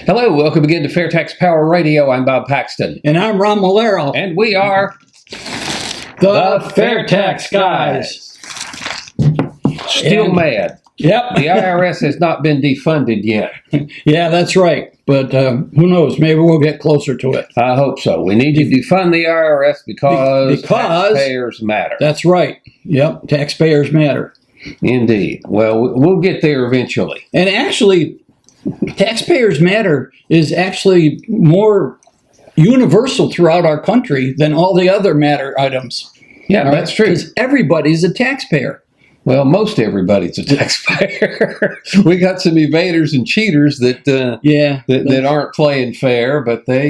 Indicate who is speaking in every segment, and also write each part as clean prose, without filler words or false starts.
Speaker 1: Hello, welcome again to FAIRtax Power Radio. I'm Bob Paxton.
Speaker 2: And I'm Ron Malero.
Speaker 1: And we are
Speaker 2: the FAIRtax Guys.
Speaker 1: Still mad.
Speaker 2: Yep.
Speaker 1: The IRS has not been defunded yet.
Speaker 2: Yeah, that's right. But who knows? Maybe we'll get closer to it.
Speaker 1: I hope so. We need to defund the IRS because taxpayers matter.
Speaker 2: That's right. Yep. Taxpayers matter.
Speaker 1: Indeed. Well, we'll get there eventually.
Speaker 2: And actually, taxpayers matter is actually more universal throughout our country than all the other matter items.
Speaker 1: Yeah, that's true.
Speaker 2: Because everybody's a taxpayer.
Speaker 1: Well, most everybody's a taxpayer. We got some evaders and cheaters that aren't playing fair, but but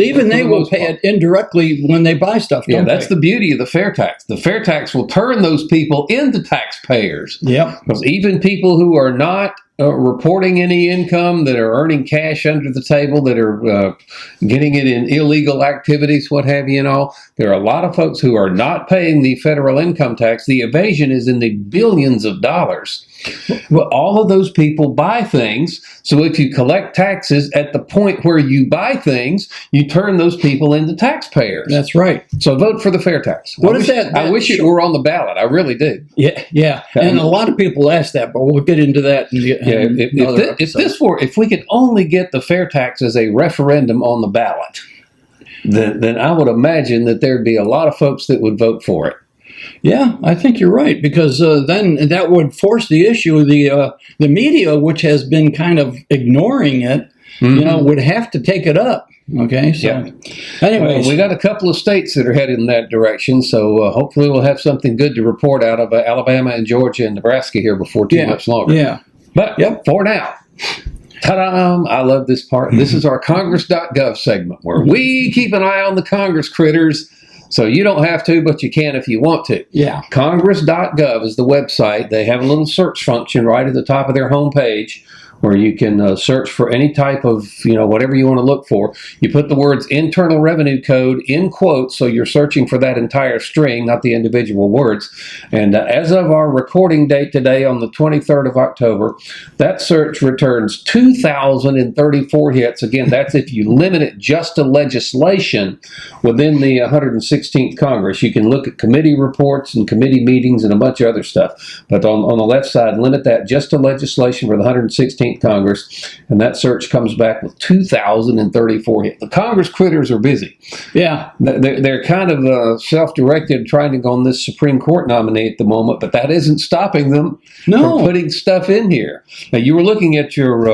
Speaker 2: even they will pay it indirectly when they buy stuff.
Speaker 1: Yeah, that's the beauty of the fair tax. The fair tax will turn those people into taxpayers.
Speaker 2: Yep.
Speaker 1: Because even people who are not reporting any income, that are earning cash under the table, that are getting it in illegal activities, what have you and all, there are a lot of folks who are not paying the federal income tax. The evasion is in the billions of dollars. Well, all of those people buy things. So if you collect taxes at the point where you buy things, you turn those people into taxpayers.
Speaker 2: That's right.
Speaker 1: So vote for the fair tax. I wish it were on the ballot. I really do.
Speaker 2: Yeah. And a lot of people ask that, but we'll get into that.
Speaker 1: If we could only get the fair tax as a referendum on the ballot, then I would imagine that there'd be a lot of folks that would vote for it.
Speaker 2: Yeah, I think you're right, because then that would force the issue. The media, which has been kind of ignoring it, would have to take it up. Okay, so anyways.
Speaker 1: Well, we got a couple of states that are headed in that direction, so hopefully we'll have something good to report out of Alabama and Georgia and Nebraska here before too much longer.
Speaker 2: Yeah.
Speaker 1: But for now, ta-da! I love this part. This is our Congress.gov segment where we keep an eye on the Congress critters. So you don't have to, but you can if you want to.
Speaker 2: Yeah.
Speaker 1: Congress.gov is the website. They have a little search function right at the top of their homepage where you can search for any type of, whatever you want to look for. You put the words Internal Revenue Code in quotes, so you're searching for that entire string, not the individual words. And as of our recording date today on the 23rd of October, that search returns 2,034 hits. Again, that's if you limit it just to legislation within the 116th Congress. You can look at committee reports and committee meetings and a bunch of other stuff. But on the left side, limit that just to legislation for the 116th Congress, and that search comes back with 2,034 hits. The Congress critters are busy.
Speaker 2: Yeah.
Speaker 1: They're kind of self-directed, trying to go on this Supreme Court nominee at the moment, but that isn't stopping them from putting stuff in here. Now, you were looking at your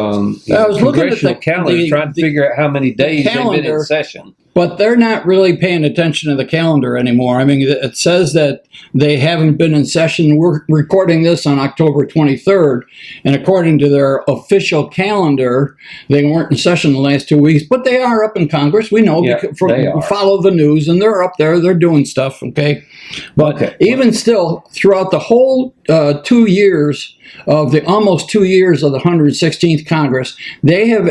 Speaker 1: congressional calendar, trying to figure out how many days they've been in session.
Speaker 2: But they're not really paying attention to the calendar anymore. I mean, it says that they haven't been in session. We're recording this on October 23rd, and according to their official calendar, they weren't in session the last 2 weeks, but they are up in Congress. We know, we follow the news, and they're up there. They're doing stuff, okay? But even still, throughout the whole 2 years of the almost 2 years of the 116th Congress, they have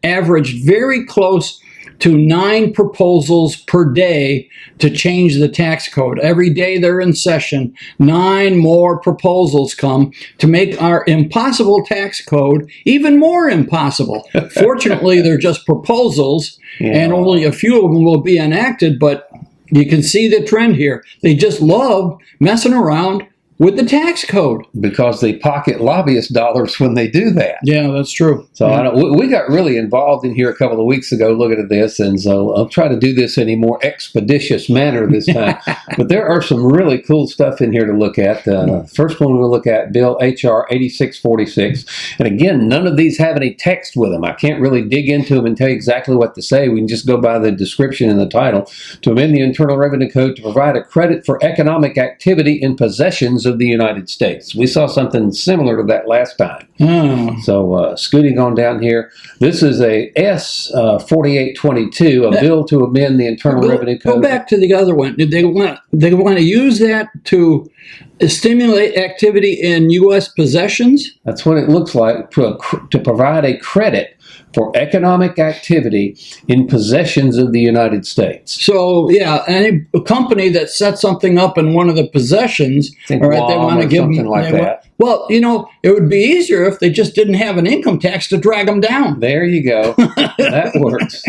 Speaker 2: averaged very close to 9 proposals per day to change the tax code. Every day they're in session, 9 more proposals come to make our impossible tax code even more impossible. Fortunately, they're just proposals, and only a few of them will be enacted, but you can see the trend here. They just love messing around with the tax code.
Speaker 1: Because they pocket lobbyist dollars when they do that.
Speaker 2: Yeah, that's true.
Speaker 1: So we got really involved in here a couple of weeks ago looking at this, and so I'll try to do this in a more expeditious manner this time. But there are some really cool stuff in here to look at. First one we'll look at, Bill H.R. 8646. And again, none of these have any text with them. I can't really dig into them and tell you exactly what to say. We can just go by the description and the title. To amend the Internal Revenue Code to provide a credit for economic activity in possessions of the United States. We saw something similar to that last time. So scooting on down here, this is a S-4822, a bill to amend the Internal Revenue Code.
Speaker 2: Go back to the other one. Did they want to use that to stimulate activity in U.S. possessions?
Speaker 1: That's what it looks like, to provide a credit for economic activity in possessions of the United States.
Speaker 2: So, yeah, any company that sets something up in one of the possessions,
Speaker 1: Think
Speaker 2: all right, they
Speaker 1: Guam
Speaker 2: want to
Speaker 1: or
Speaker 2: give
Speaker 1: something
Speaker 2: them,
Speaker 1: like that.
Speaker 2: Well, you know, it would be easier if they just didn't have an income tax to drag them down.
Speaker 1: There you go. That works.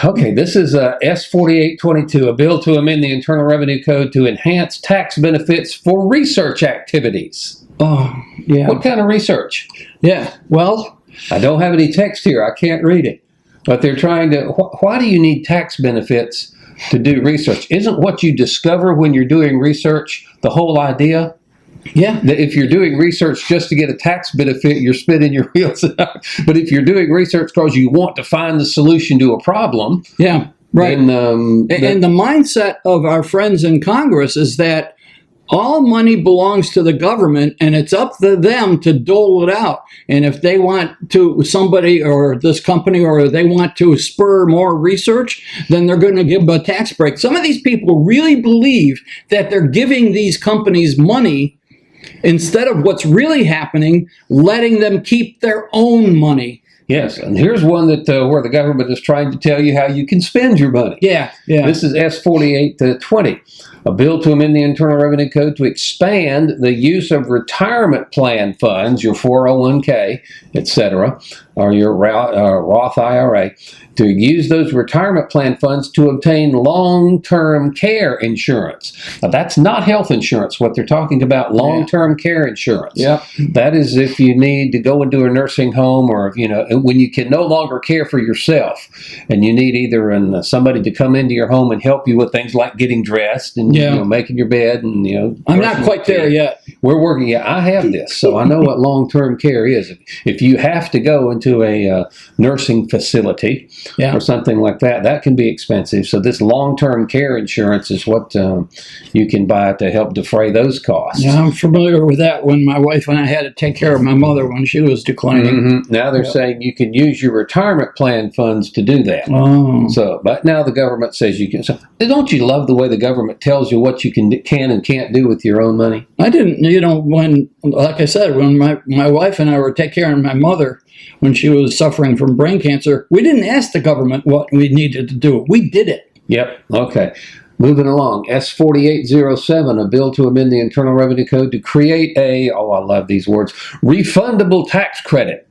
Speaker 1: Okay, this is S-4822, a bill to amend the Internal Revenue Code to enhance tax benefits for research activities.
Speaker 2: Oh, yeah.
Speaker 1: What kind of research?
Speaker 2: Yeah, well,
Speaker 1: I don't have any text here. I can't read it. But they're trying to, why do you need tax benefits to do research? Isn't what you discover when you're doing research the whole idea?
Speaker 2: yeah.
Speaker 1: That if you're doing research just to get a tax benefit, you're spinning your wheels out. But if you're doing research because you want to find the solution to a problem,
Speaker 2: Yeah, right.
Speaker 1: then,
Speaker 2: And the mindset of our friends in Congress is that all money belongs to the government and it's up to them to dole it out. And if they want to, somebody or this company, or they want to spur more research, then they're going to give them a tax break. Some of these people really believe that they're giving these companies money instead of what's really happening, letting them keep their own money.
Speaker 1: yes. And here's one that where the government is trying to tell you how you can spend your money.
Speaker 2: Yeah, yeah.
Speaker 1: This is S-4820, a bill to amend the Internal Revenue Code to expand the use of retirement plan funds, your 401k, etc., or your Roth IRA, to use those retirement plan funds to obtain long-term care insurance. Now, that's not health insurance. What they're talking about, long-term care insurance.
Speaker 2: Yep.
Speaker 1: That is if you need to go into a nursing home, or when you can no longer care for yourself, and you need either somebody to come into your home and help you with things like getting dressed and making your bed, and
Speaker 2: I'm not quite there yet.
Speaker 1: We're working. Yeah, I have this, so I know what long-term care is. If you have to go into a nursing facility or something like that, that can be expensive. So this long-term care insurance is what you can buy to help defray those costs.
Speaker 2: Yeah, I'm familiar with that. When my wife and I had to take care of my mother when she was declining.
Speaker 1: Mm-hmm. Now they're saying you can use your retirement plan funds to do that.
Speaker 2: Oh.
Speaker 1: So, but now the government says you can. So, don't you love the way the government tells you what you can and can't do with your own money?
Speaker 2: I didn't, when, like I said, when my wife and I were taking care of my mother when she was suffering from brain cancer, we didn't ask the government what we needed to do. We did it.
Speaker 1: Yep. Okay. Moving along, S-4807, a bill to amend the Internal Revenue Code to create I love these words, refundable tax credit.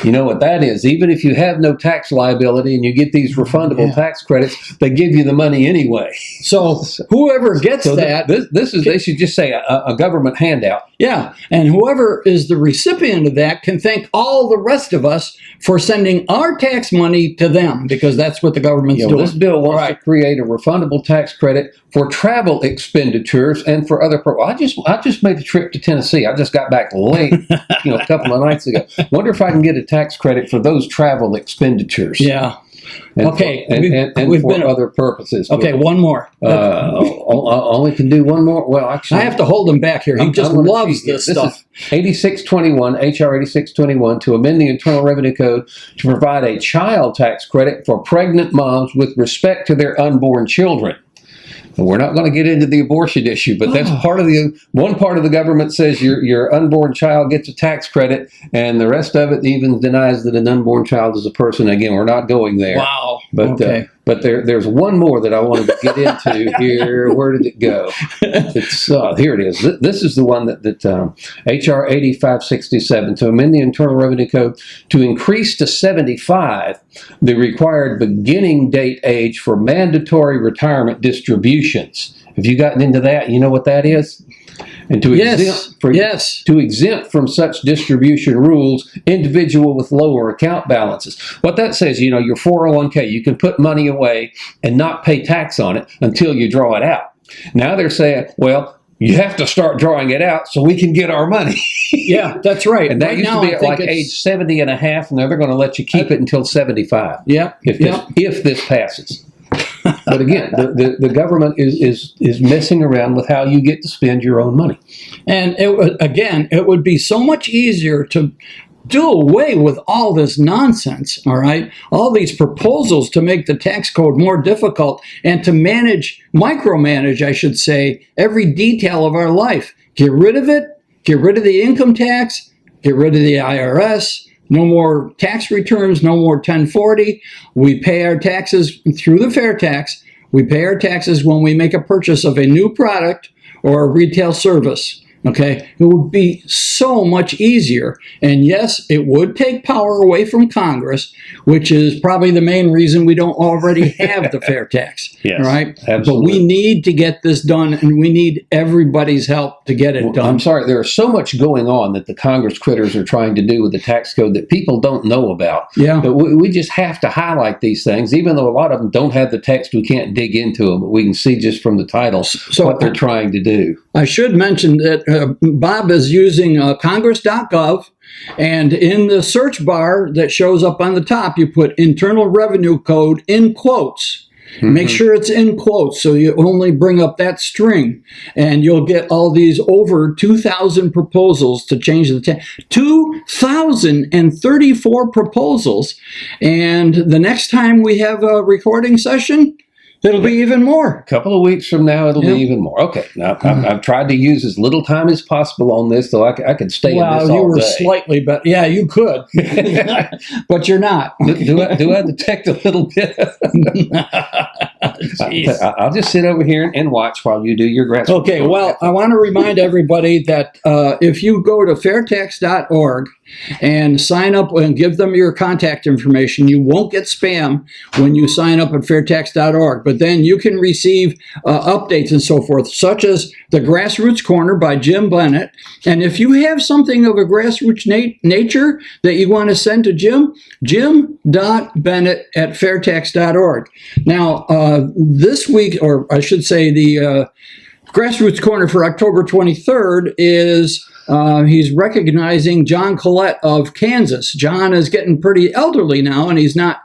Speaker 1: You know what that is? Even if you have no tax liability and you get these refundable tax credits, they give you the money anyway.
Speaker 2: So whoever gets that,
Speaker 1: they should just say a government handout.
Speaker 2: Yeah, and whoever is the recipient of that can thank all the rest of us for sending our tax money to them, because that's what the government's doing.
Speaker 1: This bill wants to create a refundable tax credit for travel expenditures and for other. I just made a trip to Tennessee. I just got back late, a couple of nights ago. Wonder if I can get a tax credit for those travel expenditures.
Speaker 2: Yeah.
Speaker 1: And
Speaker 2: okay.
Speaker 1: And for other purposes.
Speaker 2: Okay, one more.
Speaker 1: Only can do one more. Well, actually,
Speaker 2: I have to hold him back here. He just loves this stuff.
Speaker 1: This is 8621, HR 8621, to amend the Internal Revenue Code to provide a child tax credit for pregnant moms with respect to their unborn children. And we're not going to get into the abortion issue, but that's one part of the government says your unborn child gets a tax credit, and the rest of it even denies that an unborn child is a person. Again, we're not going there.
Speaker 2: Wow.
Speaker 1: But but there's one more that I wanted to get into here. Where did it go? It's here it is. This is the one that HR 8567, to amend the Internal Revenue Code to increase to 75 the required beginning date age for mandatory retirement distributions. Have you gotten into that? You know what that is? And to exempt from such distribution rules individual with lower account balances. What that says, your 401k, you can put money away and not pay tax on it until you draw it out. Now they're saying, well, you have to start drawing it out so we can get our money.
Speaker 2: Yeah, that's right.
Speaker 1: And that used to be at like age 70 and a half, and now they're going to let you keep it until 75.
Speaker 2: Yeah.
Speaker 1: If this passes. But again, the government is messing around with how you get to spend your own money.
Speaker 2: And it would be so much easier to do away with all this nonsense, all right? All these proposals to make the tax code more difficult and to micromanage, I should say, every detail of our life. Get rid of it, get rid of the income tax, get rid of the IRS, No more tax returns, no more 1040. We pay our taxes through the FAIRtax. We pay our taxes when we make a purchase of a new product or a retail service. Okay, it would be so much easier. And yes, it would take power away from Congress, which is probably the main reason we don't already have the FAIRtax.
Speaker 1: Yes,
Speaker 2: right?
Speaker 1: absolutely.
Speaker 2: But we need to get this done, and we need everybody's help to get it done.
Speaker 1: I'm sorry, there's so much going on that the Congress critters are trying to do with the tax code that people don't know about.
Speaker 2: Yeah.
Speaker 1: But we just have to highlight these things, even though a lot of them don't have the text, we can't dig into them, but we can see just from the title what they're trying to do.
Speaker 2: I should mention that Bob is using congress.gov, and in the search bar that shows up on the top, you put Internal Revenue Code in quotes. Mm-hmm. Make sure it's in quotes, so you only bring up that string, and you'll get all these over 2,000 proposals to change the tax. 2,034 proposals, and the next time we have a recording session, it'll be even more.
Speaker 1: A couple of weeks from now, it'll be even more. Okay. Now, I've tried to use as little time as possible on this, so I could stay in this all day.
Speaker 2: Well, you were slightly better. Yeah, you could. But you're not.
Speaker 1: Do I detect a little bit? I'll just sit over here and watch while you do your grassroots.
Speaker 2: Okay, well, I want to remind everybody that if you go to fairtax.org and sign up and give them your contact information, you won't get spam when you sign up at fairtax.org. But then you can receive updates and so forth, such as the Grassroots Corner by Jim Bennett. And if you have something of a grassroots nature that you want to send to Jim, jim.bennett@fairtax.org. Now, this week, or I should say the Grassroots Corner for October 23rd is he's recognizing John Collette of Kansas. John is getting pretty elderly now, and he's not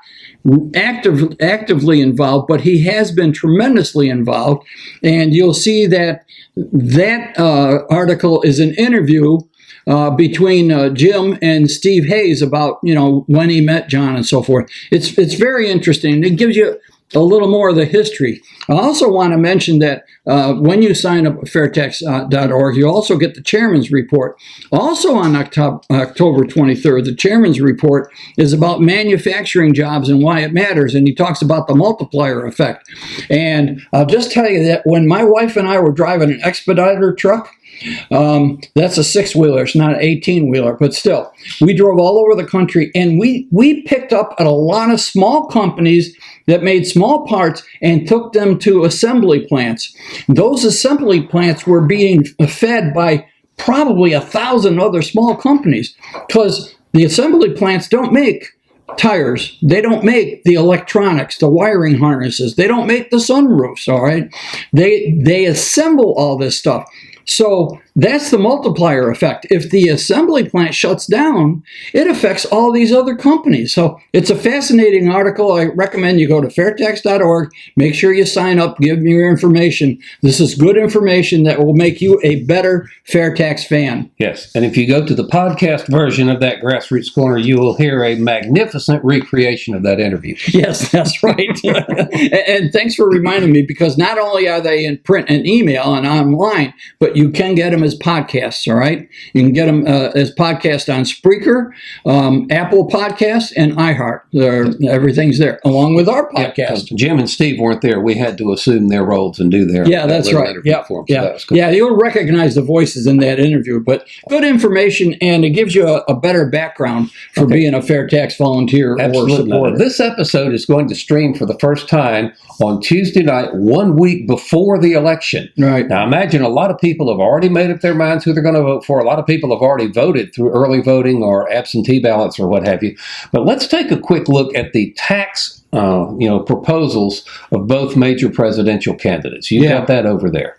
Speaker 2: actively involved, but he has been tremendously involved. And you'll see that article is an interview between Jim and Steve Hayes about, when he met John and so forth. It's very interesting. It gives you a little more of the history. I also want to mention that when you sign up at fairtax.org, you also get the chairman's report. Also on October 23rd, the chairman's report is about manufacturing jobs and why it matters, and he talks about the multiplier effect. And I'll just tell you that when my wife and I were driving an expediter truck, that's a 6-wheeler, it's not an 18-wheeler, but still, we drove all over the country, and we picked up at a lot of small companies that made small parts and took them to assembly plants. Those assembly plants were being fed by probably 1,000 other small companies, because the assembly plants don't make tires, they don't make the electronics, the wiring harnesses, they don't make the sunroofs, all right? They assemble all this stuff. So that's the multiplier effect. If the assembly plant shuts down, it affects all these other companies. So it's a fascinating article. I recommend you go to fairtax.org. Make ssure you sign up, give me your information. This is good information that will make you a better FAIRtax fan.
Speaker 1: Yes, and if you go to the podcast version of that Grassroots Corner, you will hear a magnificent recreation of that interview.
Speaker 2: Yes, that's right. And thanks for reminding me, because not only are they in print and email and online, but you can get them as podcasts, all right? You can get them as podcasts on Spreaker, Apple Podcasts, and iHeart. Everything's there, along with our podcast.
Speaker 1: Yeah, Jim and Steve weren't there. We had to assume their roles and do their
Speaker 2: that's right.
Speaker 1: Yeah, for them, so
Speaker 2: yeah. You'll recognize the voices in that interview, but good information, and it gives you a better background for being a FAIRtax volunteer or supporter.
Speaker 1: This episode is going to stream for the first time on Tuesday night, 1 week before the election.
Speaker 2: Right.
Speaker 1: Now, imagine a lot of people have already made up their minds who they're going to vote for. A lot of people have already voted through early voting or absentee ballots or what have you. But let's take a quick look at the tax proposals of both major presidential candidates. You got that over there.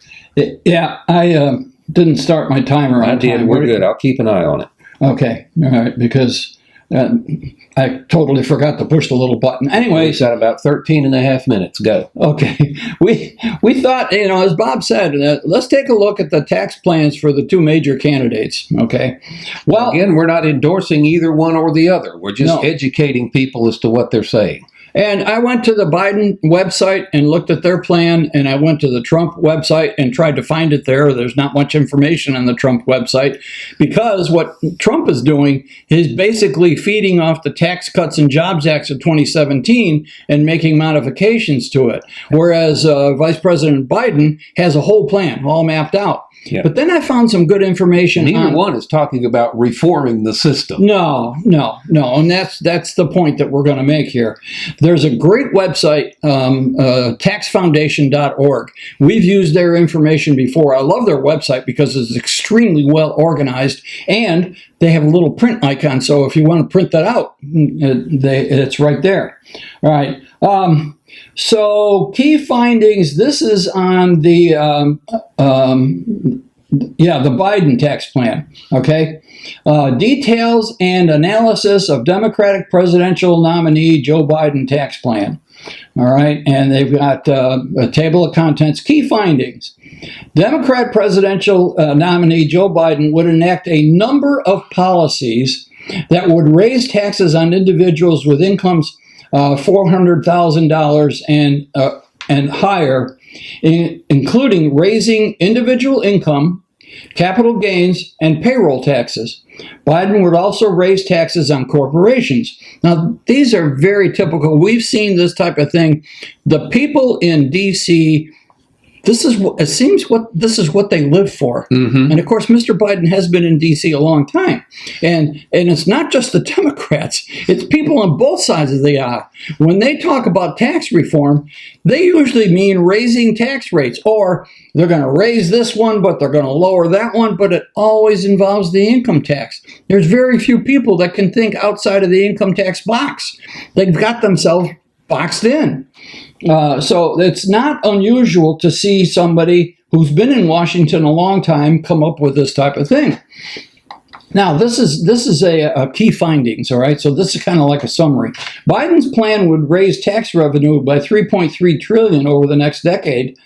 Speaker 2: Yeah, I didn't start my timer on time.
Speaker 1: I did. We're good. I'll keep an eye on it.
Speaker 2: Okay. All right. Because I totally forgot to push the little button. Anyways,
Speaker 1: got about 13 and a half minutes. Go.
Speaker 2: Okay. We thought, as Bob said, let's take a look at the tax plans for the two major candidates. Okay. Well,
Speaker 1: again, we're not endorsing either one or the other. We're just educating people as to what they're saying.
Speaker 2: And I went to the Biden website and looked at their plan, and I went to the Trump website and tried to find it there. There's not much information on the Trump website, because what Trump is doing is basically feeding off the Tax Cuts and Jobs Act of 2017 and making modifications to it, whereas Vice President Biden has a whole plan all mapped out.
Speaker 1: Yeah.
Speaker 2: But then I found some good information.
Speaker 1: Neither one is talking about reforming the system.
Speaker 2: No, and that's the point that we're going to make here. There's a great website, taxfoundation.org. We've used their information before. I love their website because it's extremely well organized, and they have a little print icon. So if you want to print that out, it's right there. All right. So key findings. This is on the Biden tax plan. Okay, details and analysis of Democratic presidential nominee Joe Biden tax plan. All right, and they've got a table of contents. Key findings: Democrat presidential nominee Joe Biden would enact a number of policies that would raise taxes on individuals with incomes $400,000 and higher, including raising individual income, capital gains, and payroll taxes. Biden would also raise taxes on corporations. Now, these are very typical. We've seen this type of thing. The people in D.C., this is what they live for. Mm-hmm. And of course, Mr. Biden has been in D.C. a long time. And it's not just the Democrats. It's people on both sides of the aisle. When they talk about tax reform, they usually mean raising tax rates, or they're going to raise this one, but they're going to lower that one, but it always involves the income tax. There's very few people that can think outside of the income tax box. They've got themselves boxed in. So it's not unusual to see somebody who's been in Washington a long time come up with this type of thing. Now, this is a key findings, all right? So this is kind of like a summary. Biden's plan would raise tax revenue by $3.3 trillion over the next decade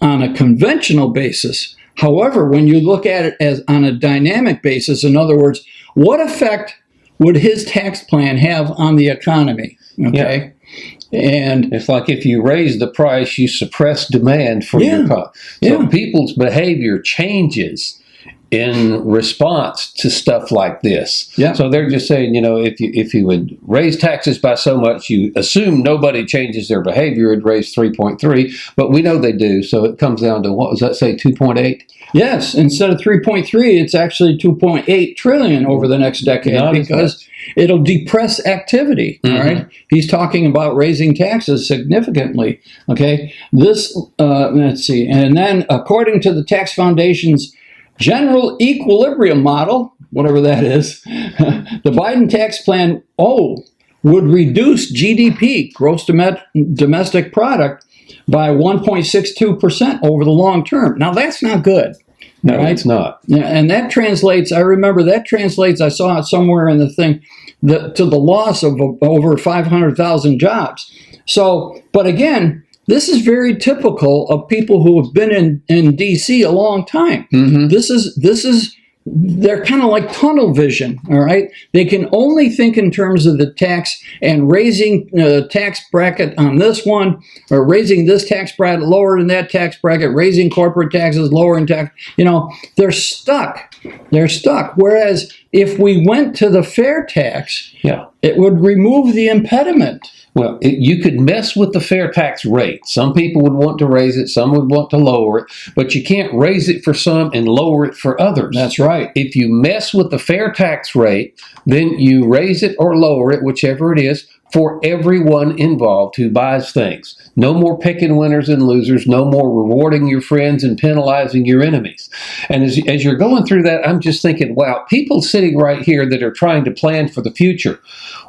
Speaker 2: on a conventional basis. However, when you look at it as on a dynamic basis, in other words, what effect would his tax plan have on the economy? Okay. Yeah. And
Speaker 1: it's like if you raise the price, you suppress demand for your cost. So people's behavior changes in response to stuff like this. Yeah. So they're just saying, if you would raise taxes by so much, you assume nobody changes their behavior. It'd raise 3.3, but we know they do. So it comes down to, what was that say, 2.8?
Speaker 2: Yes, instead of 3.3, it's actually 2.8 trillion over the next decade, because it'll depress activity. Mm-hmm. All right, he's talking about raising taxes significantly. Okay, this let's see, and then according to the Tax Foundation's General Equilibrium Model, whatever that is, the Biden tax plan would reduce GDP, gross domestic product, by 1.62% over the long term. Now, that's not good.
Speaker 1: No, right? It's not.
Speaker 2: Yeah, and that translates, I saw it somewhere in the thing, to the loss of over 500,000 jobs. So, but again, this is very typical of people who have been in D.C. a long time. Mm-hmm. They're kind of like tunnel vision, all right? They can only think in terms of the tax and raising tax bracket on this one, or raising this tax bracket lower than that tax bracket, raising corporate taxes lower in tax. They're stuck. Whereas if we went to the fair tax, it would remove the impediment.
Speaker 1: Well, you could mess with the fair tax rate. Some people would want to raise it, some would want to lower it, but you can't raise it for some and lower it for others.
Speaker 2: That's right.
Speaker 1: If you mess with the fair tax rate, then you raise it or lower it, whichever it is, for everyone involved who buys things. No more picking winners and losers, no more rewarding your friends and penalizing your enemies. And as you're going through that, I'm just thinking, wow, people sitting right here that are trying to plan for the future,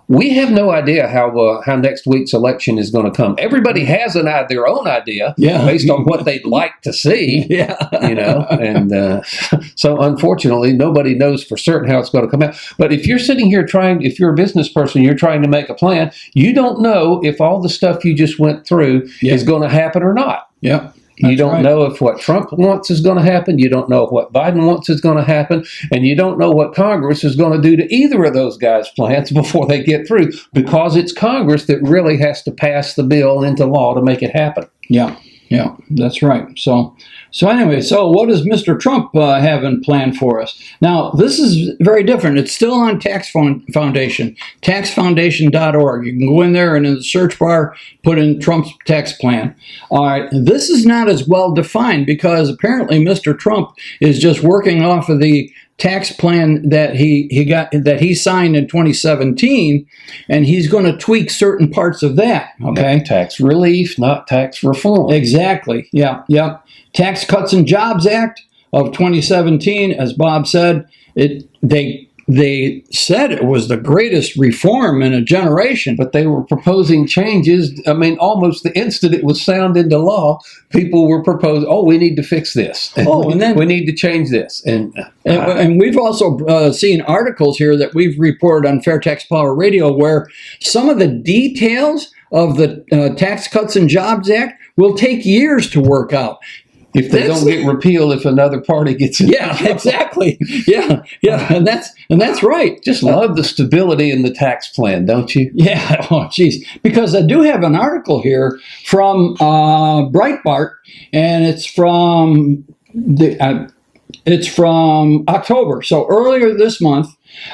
Speaker 1: we have no idea how next week's election is going to come. Everybody has their own idea based on what they'd like to see. And so unfortunately, nobody knows for certain how it's going to come out. But if you're sitting here if you're a business person, you're trying to make a plan, you don't know if all the stuff you just went through is going to happen or not.
Speaker 2: Yeah.
Speaker 1: You don't know if what Trump wants is going to happen. You don't know if what Biden wants is going to happen. And you don't know what Congress is going to do to either of those guys' plans before they get through, because it's Congress that really has to pass the bill into law to make it happen.
Speaker 2: Yeah, that's right. So anyway, so what does Mr. Trump have in plan for us? Now, this is very different. It's still on Tax Foundation, taxfoundation.org. You can go in there and in the search bar, put in Trump's tax plan. All right, this is not as well defined because apparently Mr. Trump is just working off of the tax plan that he signed in 2017, and he's going to tweak certain parts of that. Okay,
Speaker 1: tax relief, not tax reform.
Speaker 2: Exactly. Yeah. Tax Cuts and Jobs Act of 2017, as Bob said, they said it was the greatest reform in a generation.
Speaker 1: But they were proposing changes. I mean, almost the instant it was signed into law, people were proposing, we need to fix this. And then we need to change this. And
Speaker 2: we've also seen articles here that we've reported on FAIRtax Power Radio where some of the details of the Tax Cuts and Jobs Act will take years to work out.
Speaker 1: If they don't get repealed, if another party gets in.
Speaker 2: Yeah, exactly. Yeah, and that's right.
Speaker 1: Just love the stability in the tax plan, don't you?
Speaker 2: Yeah. Oh, geez. Because I do have an article here from Breitbart, and it's from October. So earlier this month,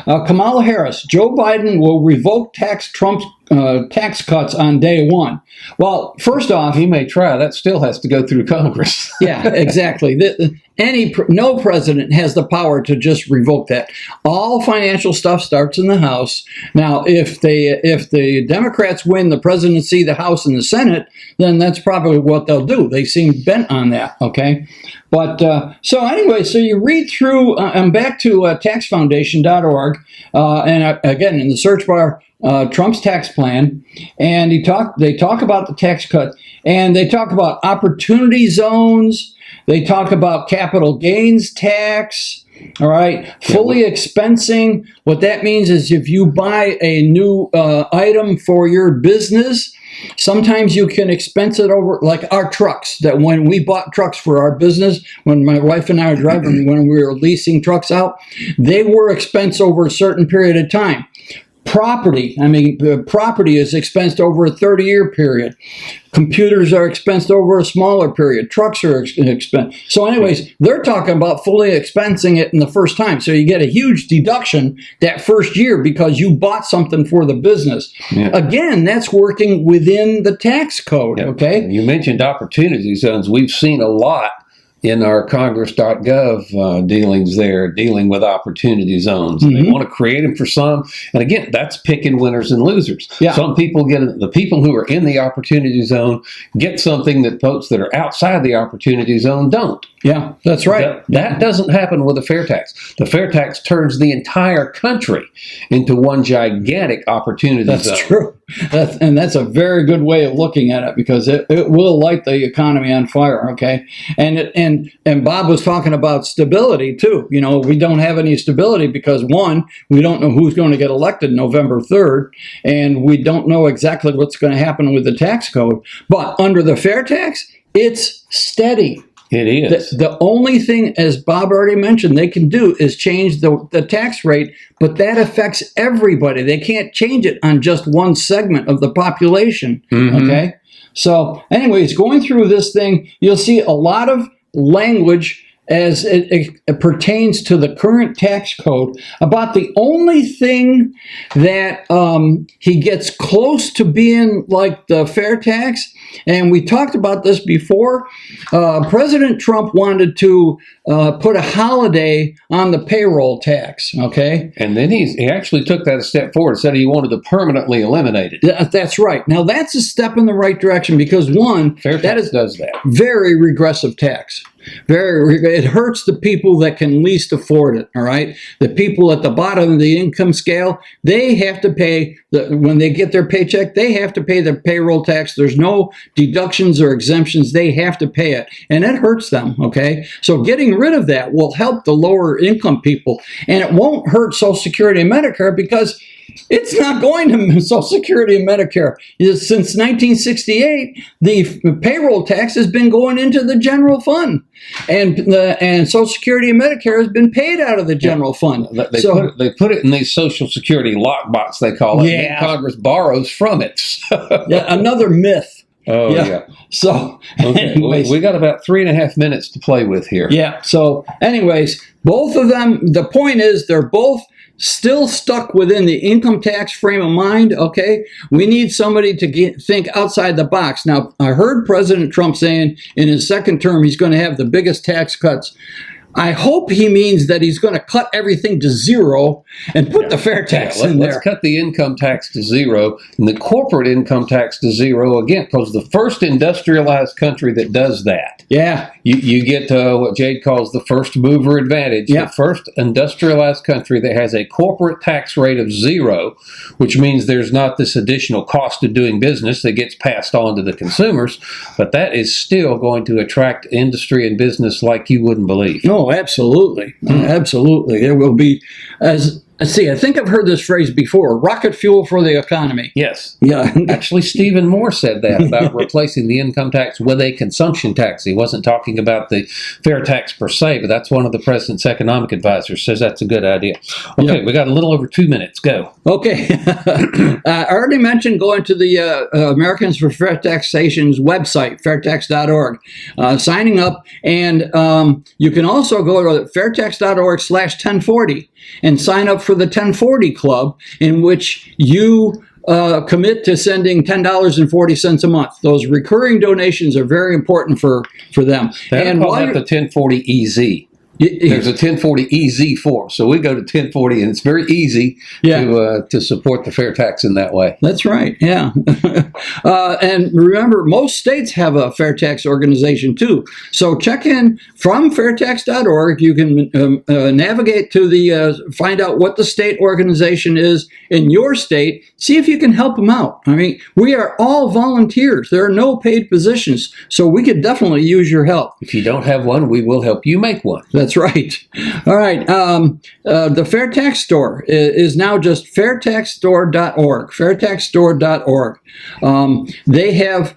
Speaker 2: Kamala Harris, Joe Biden will revoke Trump's tax cuts on day one. Well, first off,
Speaker 1: he may try. That still has to go through Congress.
Speaker 2: Yeah, exactly. No president has the power to just revoke that. All financial stuff starts in the House. Now, if the Democrats win the presidency, the House, and the Senate, then that's probably what they'll do. They seem bent on that. Okay, but so anyway, so you read through. I'm back to taxfoundation.org, and again in the search bar. Trump's tax plan, and they talk about the tax cut, and they talk about opportunity zones, they talk about capital gains tax, all right, fully expensing. What that means is if you buy a new item for your business, sometimes you can expense it over, like our trucks, that when we bought trucks for our business, when my wife and I were driving, when we were leasing trucks out, they were expensed over a certain period of time. Property is expensed over a 30-year period. Computers are expensed over a smaller period. Trucks are expensed. So anyways, they're talking about fully expensing it in the first time. So you get a huge deduction that first year because you bought something for the business. Yeah. Again, that's working within the tax code, okay?
Speaker 1: You mentioned opportunity zones. We've seen a lot in our congress.gov dealings there, dealing with opportunity zones. And they want to create them for some. And again, that's picking winners and losers. Yeah. Some people the people who are in the opportunity zone get something that folks that are outside the opportunity zone don't.
Speaker 2: Yeah, that's right.
Speaker 1: That doesn't happen with a fair tax. The fair tax turns the entire country into one gigantic opportunity zone.
Speaker 2: That's true. That's a very good way of looking at it, because it will light the economy on fire, okay? And Bob was talking about stability too. You know, we don't have any stability because, one, we don't know who's going to get elected November 3rd, and we don't know exactly what's going to happen with the tax code. But under the fair tax, it's steady.
Speaker 1: It is.
Speaker 2: The only thing, as Bob already mentioned, they can do is change the tax rate, but that affects everybody. They can't change it on just one segment of the population, okay? So anyways, going through this thing, you'll see a lot of language as it pertains to the current tax code. About the only thing that he gets close to being like the fair tax, and we talked about this before, President Trump wanted to put a holiday on the payroll tax, okay?
Speaker 1: And then he actually took that a step forward and said he wanted to permanently eliminate it.
Speaker 2: That's right. Now that's a step in the right direction because, one,
Speaker 1: fair tax does that.
Speaker 2: Very regressive tax. It hurts the people that can least afford it, all right? The people at the bottom of the income scale, they have to pay, when they get their paycheck, they have to pay their payroll tax. There's no deductions or exemptions. They have to pay it, and it hurts them, okay? So getting rid of that will help the lower income people, and it won't hurt Social Security and Medicare because It's not going to Social Security and Medicare. Since 1968, the payroll tax has been going into the general fund, and Social Security and Medicare has been paid out of the general fund.
Speaker 1: They put it in the Social Security lockbox, they call it.
Speaker 2: Yeah.
Speaker 1: And Congress borrows from it.
Speaker 2: Yeah, another myth.
Speaker 1: Oh, yeah.
Speaker 2: So,
Speaker 1: okay.
Speaker 2: anyways,
Speaker 1: We got about 3.5 minutes to play with here.
Speaker 2: Yeah. So, anyways, both of them, the point is they're both still stuck within the income tax frame of mind, okay? We need somebody to think outside the box. Now, I heard President Trump saying in his second term he's going to have the biggest tax cuts. I hope he means that he's going to cut everything to zero and put the fair tax in there.
Speaker 1: Let's cut the income tax to zero and the corporate income tax to zero again, because the first industrialized country that does that.
Speaker 2: Yeah.
Speaker 1: You get what Jade calls the first mover advantage.
Speaker 2: Yeah.
Speaker 1: The first industrialized country that has a corporate tax rate of zero, which means there's not this additional cost of doing business that gets passed on to the consumers, but that is still going to attract industry and business like you wouldn't believe.
Speaker 2: No, absolutely. Absolutely. There will be, I think I've heard this phrase before, rocket fuel for the economy.
Speaker 1: Yes.
Speaker 2: Yeah.
Speaker 1: Actually, Stephen Moore said that about replacing the income tax with a consumption tax. He wasn't talking about the fair tax per se, but that's one of the president's economic advisors says that's a good idea. Okay, we got a little over 2 minutes. Go.
Speaker 2: Okay. I already mentioned going to the Americans for Fair Taxation's website, fairtax.org, signing up, and you can also go to fairtax.org/1040 and sign up for the 1040 Club, in which you commit to sending $10.40 a month. Those recurring donations are very important for them.
Speaker 1: And call that the 1040 EZ. There's a 1040 EZ form, so we go to 1040, and it's very easy to support the fair tax in that way.
Speaker 2: That's right, yeah. And remember, most states have a fair tax organization too. So check in from fairtax.org. You can navigate to find out what the state organization is in your state. See if you can help them out. I mean, we are all volunteers. There are no paid positions, so we could definitely use your help.
Speaker 1: If you don't have one, we will help you make one.
Speaker 2: That's right. All right. The Fair Tax Store is now just fairtaxstore.org. Fairtaxstore.org. They have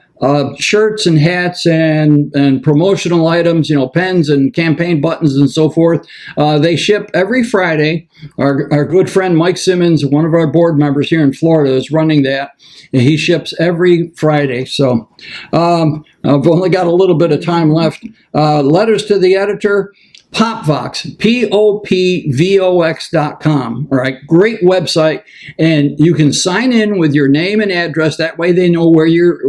Speaker 2: shirts and hats and promotional items, pens and campaign buttons and so forth. They ship every Friday. Our good friend Mike Simmons, one of our board members here in Florida, is running that. And he ships every Friday. So I've only got a little bit of time left. Letters to the editor. Popvox, POPVOX.com. All right, great website, and you can sign in with your name and address. That way, they know where you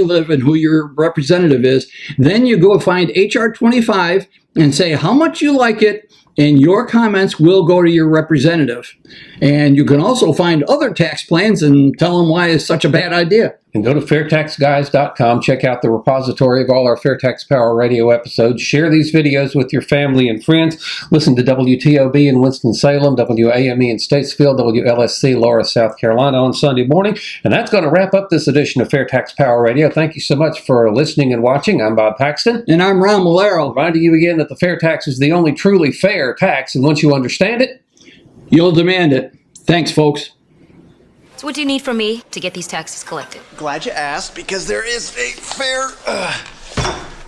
Speaker 2: live and who your representative is. Then you go find HR 25 and say how much you like it, and your comments will go to your representative. And you can also find other tax plans and tell them why it's such a bad idea.
Speaker 1: And go to FairtaxGuys.com. Check out the repository of all our Fair Tax Power radio episodes. Share these videos with your family and friends. Listen to WTOB in Winston-Salem, WAME in Statesville, WLSC, Laura, South Carolina on Sunday morning. And that's going to wrap up this edition of Fair Tax Power Radio. Thank you so much for listening and watching. I'm Bob Paxton.
Speaker 2: And I'm Ron Malero.
Speaker 1: Reminding you again that the fair tax is the only truly fair tax. And once you understand it,
Speaker 2: you'll demand it. Thanks, folks.
Speaker 3: So what do you need from me to get these taxes collected?
Speaker 4: Glad you asked, because there is a fair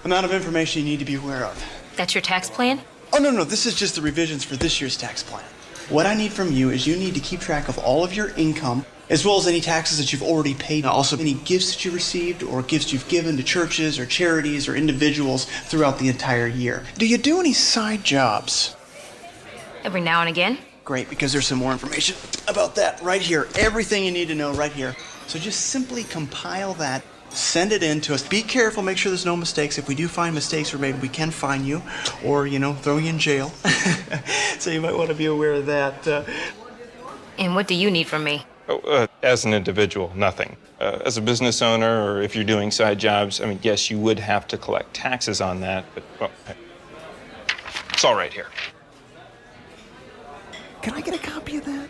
Speaker 4: amount of information you need to be aware of.
Speaker 3: That's your tax plan?
Speaker 4: Oh, no, this is just the revisions for this year's tax plan. What I need from you is you need to keep track of all of your income, as well as any taxes that you've already paid. Also, any gifts that you received or gifts you've given to churches or charities or individuals throughout the entire year. Do you do any side jobs?
Speaker 3: Every now and again.
Speaker 4: Great, because there's some more information about that right here. Everything you need to know right here. So just simply compile that, send it in to us. Be careful, make sure there's no mistakes. If we do find mistakes or maybe we can fine you or, throw you in jail. So you might want to be aware of that.
Speaker 3: And what do you need from me?
Speaker 5: As an individual, nothing. As a business owner, or if you're doing side jobs, yes, you would have to collect taxes on that, but, it's all right here.
Speaker 4: Can I get a copy of that?